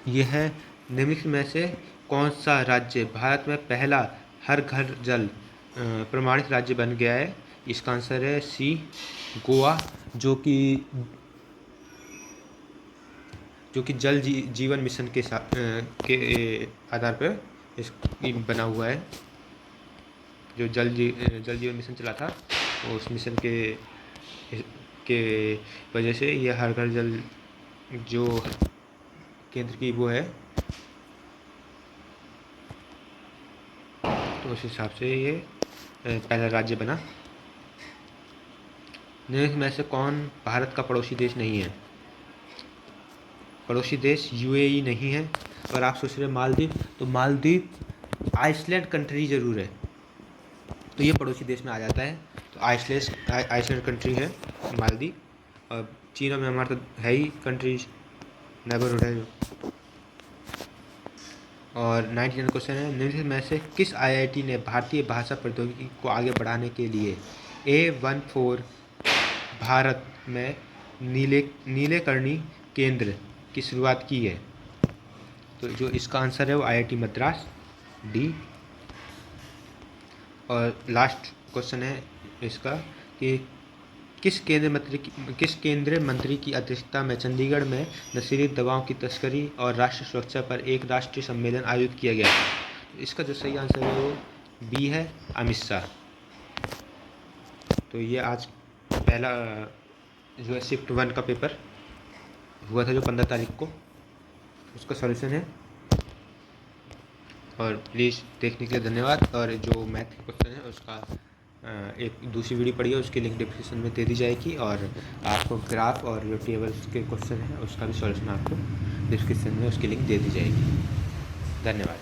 यह है निम्नलिखित में से कौन सा राज्य भारत में पहला हर घर जल प्रमाणित राज्य बन गया है? इसका आंसर है सी गोवा, जो कि जल जीवन मिशन के साथ के आधार पर इस बना हुआ है। जो जल जीवन मिशन चला था, उस मिशन के वजह से यह हर घर जल जो केंद्र की वो है, तो उस हिसाब से ये पहला राज्य बना। निम्नलिखित में से कौन भारत का पड़ोसी देश नहीं है? पड़ोसी देश यूएई नहीं है। और आप सोच रहे हैं मालदीव, तो मालदीव आइसलैंड कंट्री ज़रूर है, तो ये पड़ोसी देश में आ जाता है। तो आइसलैंड कंट्री है मालदीव। और चीन और म्यांमार तो है ही कंट्रीज, नेबरहुड है जो। और 99 क्वेश्चन है निम्नलिखित में से किस आईआईटी ने भारतीय भाषा प्रौद्योगिकी को आगे बढ़ाने के लिए A14 भारत में नीलेकर्णी केंद्र की शुरुआत की है? तो जो इसका आंसर है वो आईआईटी मद्रास, डी। और लास्ट क्वेश्चन है इसका कि किस केंद्रीय मंत्री की अध्यक्षता में चंडीगढ़ में नशीली दवाओं की तस्करी और राष्ट्रीय सुरक्षा पर एक राष्ट्रीय सम्मेलन आयोजित किया गया था? इसका जो सही आंसर है वो बी है, अमित शाह। तो ये आज पहला जो है शिफ्ट 1 का पेपर हुआ था, जो 15 तारीख को, उसका सॉल्यूशन है। और प्लीज़ देखने के लिए धन्यवाद। और जो मैथ के क्वेश्चन है उसका एक दूसरी वीडियो पड़ी है, उसकी लिंक डिस्क्रिप्शन में दे दी जाएगी। और आपको ग्राफ और जो टेबल्स के क्वेश्चन है उसका भी सॉल्यूशन आपको डिस्क्रिप्शन में उसकी लिंक दे दी जाएगी। धन्यवाद।